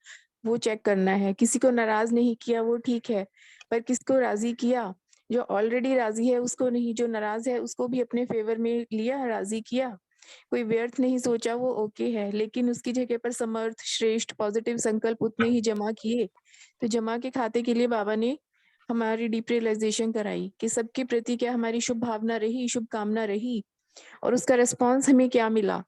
वो चेक करना है। किसी को नाराज नहीं किया वो ठीक है, पर किसको राजी किया, जो ऑलरेडी राजी है उसको नहीं, जो नाराज है उसको भी अपने फेवर में लिया, राजी किया। कोई व्यर्थ नहीं सोचा वो ओके है, लेकिन उसकी जगह पर समर्थ श्रेष्ठ पॉजिटिव संकल्प उतने ही जमा किए। तो जमा के खाते के लिए बाबा ने हमारी डीप रियलाइजेशन कराई कि सबके प्रति क्या हमारी शुभ भावना रही, शुभ कामना रही और उसका रिस्पॉन्स हमें क्या मिला।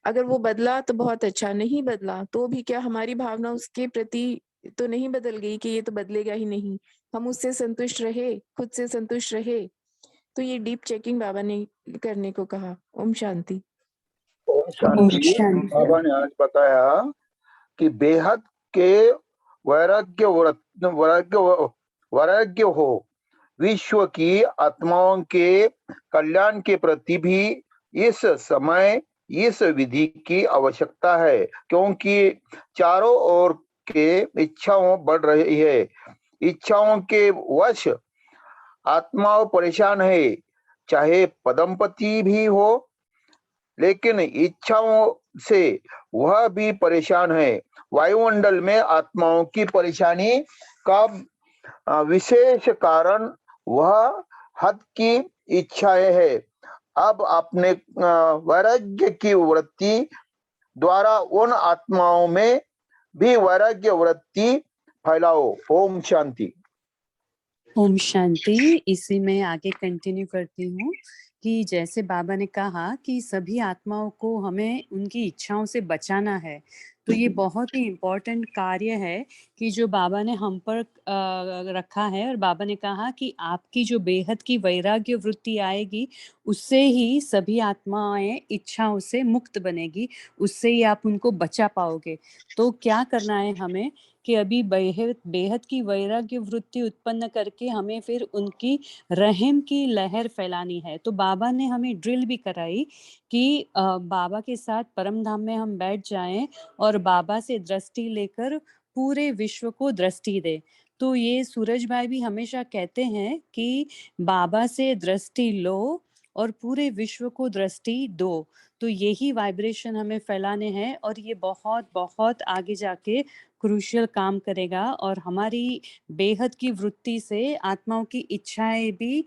अगर वो बदला तो बहुत अच्छा, नहीं बदला तो भी क्या हमारी भावना उसके प्रति तो नहीं बदल गई कि ये तो बदलेगा ही नहीं, हम उससे संतुष्ट रहे, खुद से संतुष्ट रहे। तो ये डीप चेकिंग बाबा ने करने को कहा। ओम शांति। ओम शांति। बाबा ने आज बताया कि बेहद के वैराग्य हो, विश्व की आत्माओं के कल्याण के प्रति भी इस समय इस विधि की आवश्यकता है, क्योंकि चारों ओर के इच्छाओं बढ़ रही है। इच्छाओं के वश आत्माओं परेशान है, चाहे पदमपति भी हो, लेकिन इच्छाओं से वह भी परेशान है। वायुमंडल में आत्माओं की परेशानी का विशेष कारण वह हद की इच्छाएं है। अब अपने वैराग्य की वृत्ति द्वारा उन आत्माओं में भी वैराग्य वृत्ति फैलाओ। ओम शांति। ओम शांति। इसी में आगे कंटिन्यू करती हूँ कि जैसे बाबा ने कहा कि सभी आत्माओं को हमें उनकी इच्छाओं से बचाना है, तो ये बहुत ही इम्पोर्टेंट कार्य है कि जो बाबा ने हम पर रखा है। और बाबा ने कहा कि आपकी जो बेहद की वैराग्य वृत्ति आएगी, उससे ही सभी आत्माएं इच्छाओं से मुक्त बनेगी, उससे ही आप उनको बचा पाओगे। तो क्या करना है हमें कि अभी बेहद की वैराग्य वृत्ति उत्पन्न करके हमें फिर उनकी रहम की लहर फैलानी है। तो बाबा ने हमें ड्रिल भी कराई कि बाबा के साथ परम धाम में हम बैठ जाएं और बाबा से दृष्टि लेकर पूरे विश्व को दृष्टि दे। तो ये सूरज भाई भी हमेशा कहते हैं कि बाबा से दृष्टि लो और पूरे विश्व को दृष्टि दो। तो यही वाइब्रेशन हमें फैलाने हैं और ये बहुत बहुत आगे जाके क्रूशियल काम करेगा और हमारी बेहद की वृत्ति से आत्माओं की इच्छाएं भी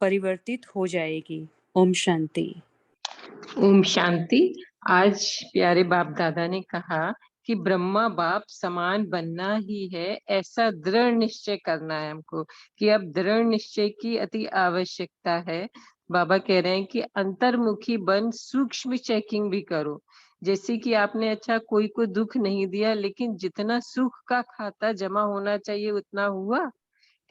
परिवर्तित हो जाएगी। ओम शांति। ओम शांति। आज प्यारे बाप दादा ने कहा कि ब्रह्मा बाप समान बनना ही है, ऐसा दृढ़ निश्चय करना है हमको कि अब दृढ़ निश्चय की अति आवश्यकता है। बाबा कह रहे हैं कि अंतर्मुखी बन सूक्ष्म चेकिंग भी करो। जैसे कि आपने अच्छा कोई को दुख नहीं दिया, लेकिन जितना सुख का खाता जमा होना चाहिए उतना हुआ।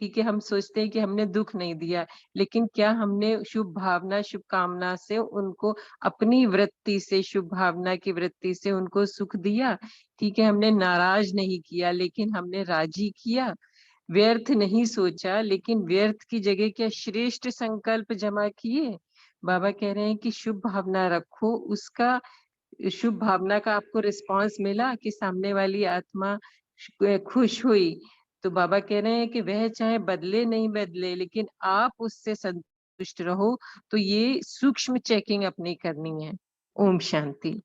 ठीक है, हम सोचते हैं कि हमने दुख नहीं दिया, लेकिन क्या हमने शुभ भावना शुभ कामना से उनको अपनी वृत्ति से, शुभ भावना की वृत्ति से उनको सुख दिया। ठीक है, हमने नाराज नहीं किया, लेकिन हमने राजी किया। व्यर्थ नहीं सोचा, लेकिन व्यर्थ की जगह क्या श्रेष्ठ संकल्प जमा किए। बाबा कह रहे हैं कि शुभ भावना रखो, उसका शुभ भावना का आपको रिस्पांस मिला कि सामने वाली आत्मा खुश हुई। तो बाबा कह रहे हैं कि वह चाहे बदले नहीं बदले, लेकिन आप उससे संतुष्ट रहो। तो ये सूक्ष्म चेकिंग अपनी करनी है। ओम शांति।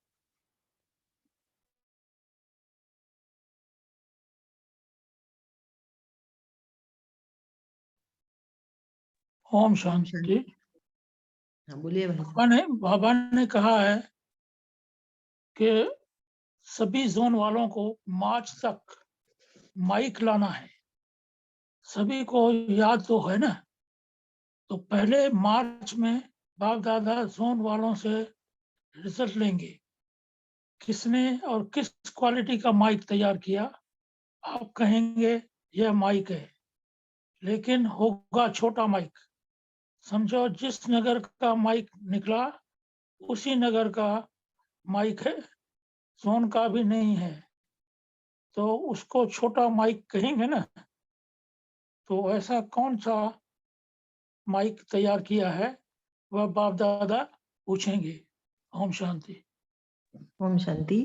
ओम शांति। बोलिए बाबा ने कहा है कि सभी जोन वालों को मार्च तक माइक लाना है। सभी को याद तो है ना। तो पहले मार्च में बाप दादा जोन वालों से रिजल्ट लेंगे, किसने और किस क्वालिटी का माइक तैयार किया। आप कहेंगे यह माइक है, लेकिन होगा छोटा माइक। समझो जिस नगर का माइक निकला उसी नगर का माइक है, जोन का भी नहीं है, तो उसको छोटा माइक कहेंगे ना। तो ऐसा कौन सा माइक तैयार किया है, वह बाप दादा पूछेंगे। ओम शांति। ओम शांति।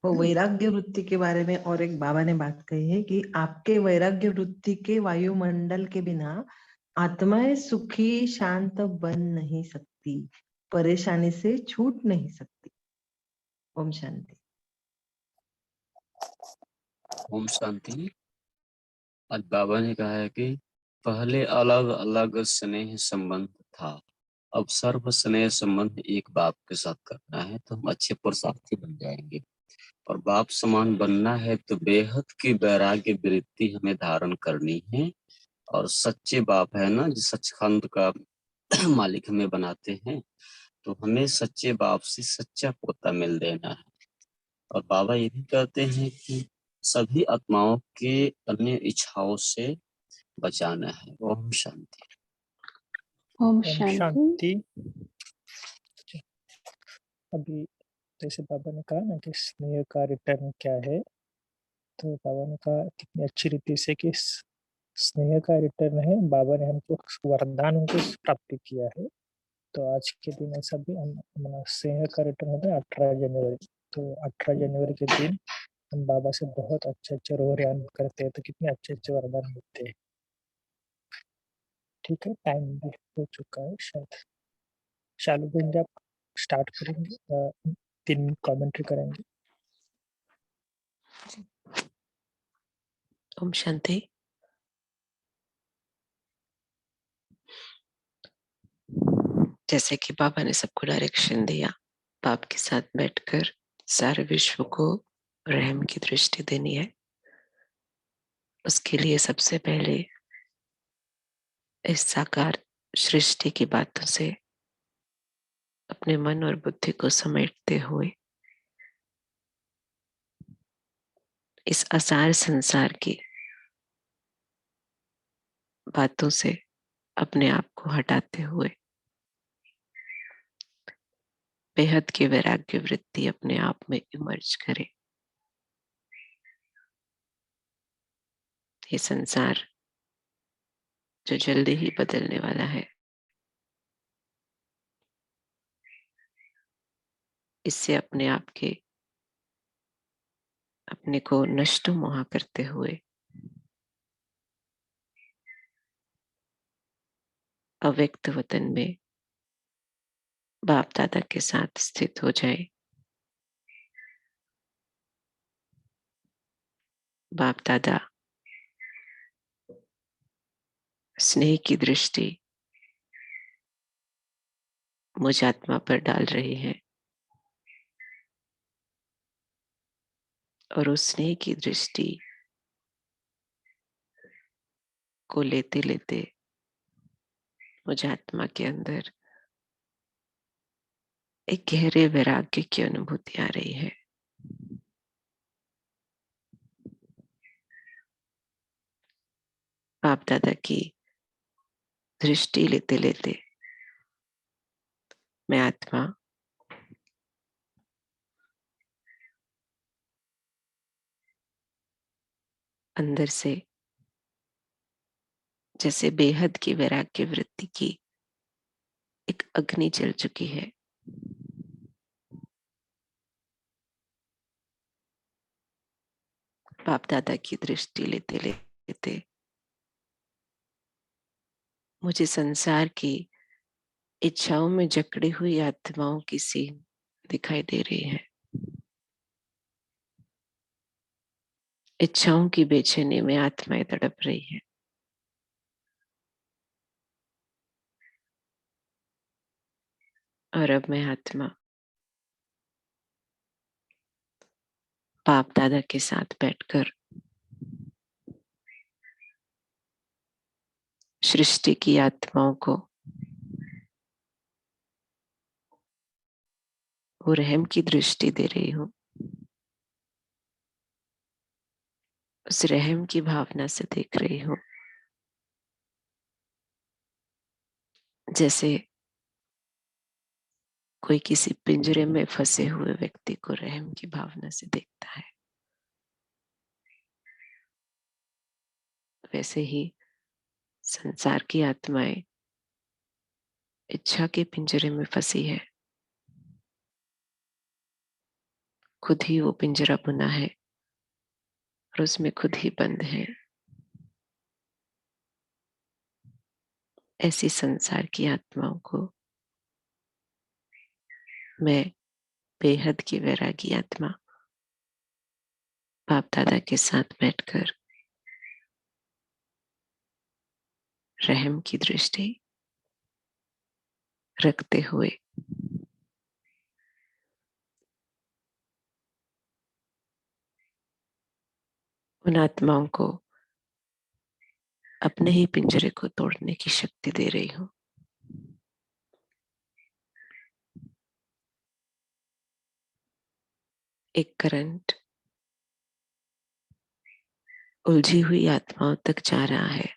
वो वैराग्य वृत्ति के बारे में और एक बाबा ने बात कही है कि आपके वैराग्य वृत्ति के वायुमंडल के बिना आत्माएं सुखी शांत बन नहीं सकती, परेशानी से छूट नहीं सकती। ओम शांति। ओम शांति। आज बाबा ने कहा है कि पहले अलग अलग स्नेह संबंध था, अब सर्व स्नेह संबंध एक बाप के साथ करना है तो हम अच्छे पुरुषार्थी बन जाएंगे। और बाप समान बनना है तो बेहद की वैराग्य वृत्ति हमें धारण करनी है। और सच्चे बाप है ना, जो सचखंड का मालिक हमें बनाते हैं, तो हमें सच्चे बाप से सच्चा पोता मिल देना है। और बाबा ये भी कहते हैं कि सभी आत्माओं के अन्य इच्छाओं से बचाना है। ओम शांति। ओम ओम शांति। शांति। अभी जैसे बाबा ने कहा ना कि स्नेह का रिटर्न क्या है, तो बाबा ने कहा कितनी अच्छी रीति से कि स्नेह का रिटर्न है। बाबा ने हमको वरदान उनको प्राप्त किया है। तो आज के दिन ऐसा भी हम स्नेह का रिटर्न होता है 18 जनवरी। तो 18 जनवरी के दिन हम बाबा से बहुत अच्छे रोहरियान करते हैं, तो कितने अच्छे वरदान मिलते हैं। ठीक है, टाइम भी हो चुका है शायद। शालू बहन आप स्टार्ट करेंगे, 3 कमेंट्री करेंगे। ओम शांति। जैसे कि बाबा ने सबको डायरेक्शन दिया, बाप के साथ बैठकर सारे विश्व को रहम की दृष्टि देनी है। उसके लिए सबसे पहले इस साकार सृष्टि की बातों से अपने मन और बुद्धि को समेटते हुए इस असार संसार की बातों से अपने आप को हटाते हुए बेहद की वैराग्य वृत्ति अपने आप में इमर्ज करे। ये संसार जो जल्दी ही बदलने वाला है, इससे अपने आप के अपने को नष्ट मोह करते हुए अव्यक्त वतन में बाप दादा के साथ स्थित हो जाए। बाप दादा स्नेह की दृष्टि मुझ आत्मा पर डाल रही है और उस स्नेह की दृष्टि को लेते लेते मुझ आत्मा के अंदर एक गहरे वैराग्य की अनुभूति आ रही है। बाप दादा की दृष्टि लेते लेते मैं आत्मा अंदर से जैसे बेहद की वैराग्य वृत्ति की एक अग्नि जल चुकी है। बाप दादा की दृष्टि लेते लेते मुझे संसार की इच्छाओं में जकड़ी हुई आत्माओं की सीन दिखाई दे रही है। इच्छाओं की बेचैनी में आत्माएं तड़प रही है। और अब मैं आत्मा बाप दादा के साथ बैठकर सृष्टि की आत्माओं को वो रहम की दृष्टि दे रही हूँ। उस रहम की भावना से देख रही हूँ, जैसे कोई किसी पिंजरे में फंसे हुए व्यक्ति को रहम की भावना से देखता है। वैसे ही संसार की आत्माएं इच्छा के पिंजरे में फंसी है। खुद ही वो पिंजरा बुना है और उसमें खुद ही बंद है। ऐसी संसार की आत्माओं को मैं बेहद की वैरागी आत्मा बाप दादा के साथ बैठकर रहम की दृष्टि रखते हुए उन आत्माओं को अपने ही पिंजरे को तोड़ने की शक्ति दे रही हूँ। एक करंट उलझी हुई आत्माओं तक जा रहा है।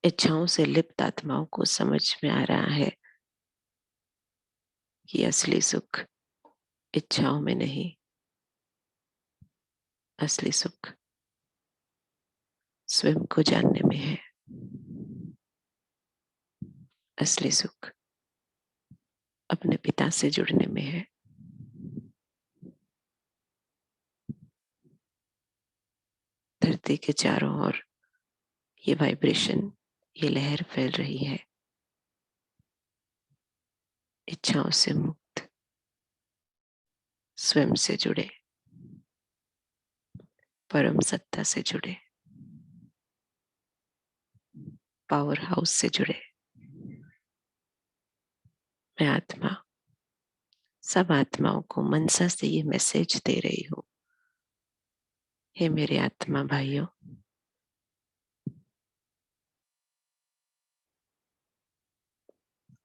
इच्छाओं से लिप्त आत्माओं को समझ में आ रहा है कि असली सुख इच्छाओं में नहीं, असली सुख स्वयं को जानने में है। असली सुख अपने पिता से जुड़ने में है। धरती के चारों ओर ये वाइब्रेशन, ये लहर फैल रही है। इच्छाओं से मुक्त, स्वयं से जुड़े, परम सत्ता से जुड़े, पावर हाउस से जुड़े। मैं आत्मा सब आत्माओं को मनसा से ये मैसेज दे रही हूं, हे मेरे आत्मा भाइयों,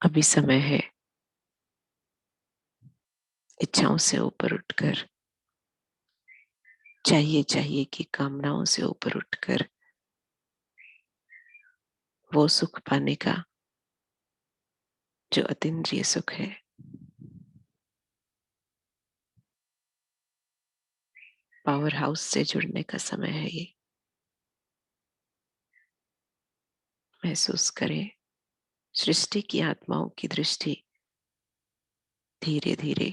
अभी समय है इच्छाओं से ऊपर उठकर, चाहिए की कामनाओं से ऊपर उठकर वो सुख पाने का जो अतीन्द्रिय सुख है। पावर हाउस से जुड़ने का समय है ये। महसूस करें सृष्टि की आत्माओं की दृष्टि धीरे धीरे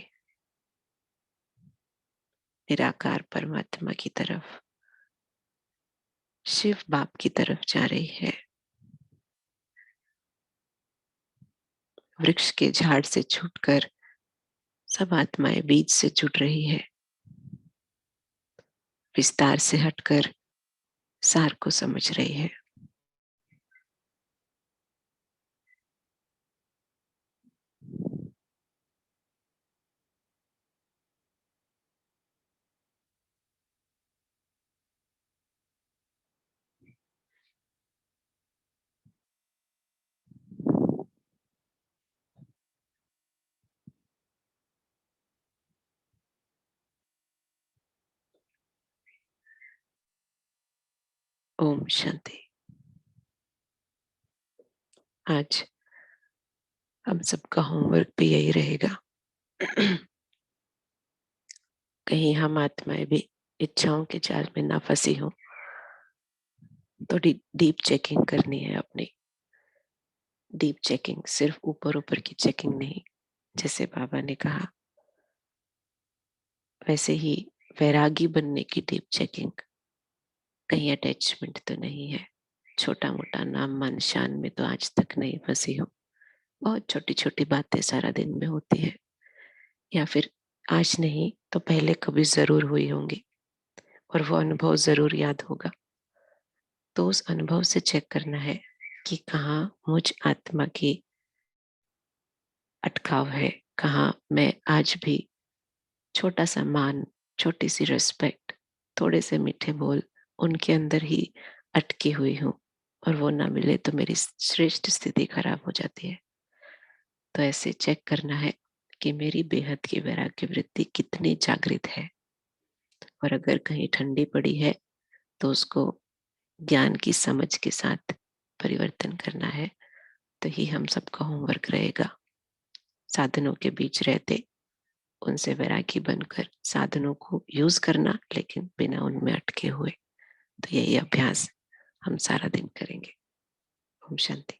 निराकार परमात्मा की तरफ, शिव बाप की तरफ जा रही है। वृक्ष के झाड़ से छूटकर सब आत्माएं बीज से जुड़ रही है। विस्तार से हटकर सार को समझ रही है। ओम शांति। आज हम सबका होमवर्क भी यही रहेगा। कहीं हम आत्माएं भी इच्छाओं के जाल में ना फंसी हो, तो डीप चेकिंग करनी है अपनी। डीप चेकिंग, सिर्फ ऊपर ऊपर की चेकिंग नहीं। जैसे बाबा ने कहा, वैसे ही वैरागी बनने की डीप चेकिंग। कहीं अटैचमेंट तो नहीं है, छोटा मोटा नाम मान शान में तो आज तक नहीं फंसी हो। बहुत छोटी छोटी बातें सारा दिन में होती है, या फिर आज नहीं तो पहले कभी जरूर हुई होंगी, और वो अनुभव जरूर याद होगा। तो उस अनुभव से चेक करना है कि कहाँ मुझ आत्मा की अटकाव है, कहाँ मैं आज भी छोटा सा मान, छोटी सी रिस्पेक्ट, थोड़े से मीठे बोल उनके अंदर ही अटकी हुई हूँ, और वो ना मिले तो मेरी श्रेष्ठ स्थिति खराब हो जाती है। तो ऐसे चेक करना है कि मेरी बेहद की वैराग्य वृत्ति कितनी जागृत है, और अगर कहीं ठंडी पड़ी है तो उसको ज्ञान की समझ के साथ परिवर्तन करना है। तो ही हम सबका होमवर्क रहेगा। साधनों के बीच रहते उनसे वैरागी बनकर साधनों को यूज करना, लेकिन बिना उनमें अटके हुए। तो यही अभ्यास हम सारा दिन करेंगे। ओम शांति।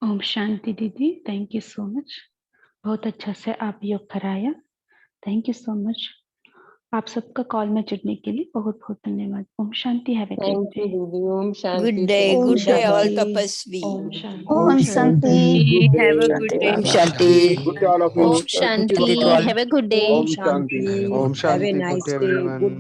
ओम शांति दीदी, थैंक यू सो मच। बहुत अच्छा से आप योग कराया। Thank you so much. आप सबका कॉल में जुड़ने के लिए बहुत बहुत धन्यवाद। Om Shanti. Have a great thank you day. दीदी। Om good Shanti. Day, thank good you day बाबा। ऑल तपस्वी। Om Om Shanti. Have a good day. Om Good Shanti. day, all of you. Shanti to all. Om Shanti. Om Shanti. Om have a Shanti. Good nice day day, everyone. Good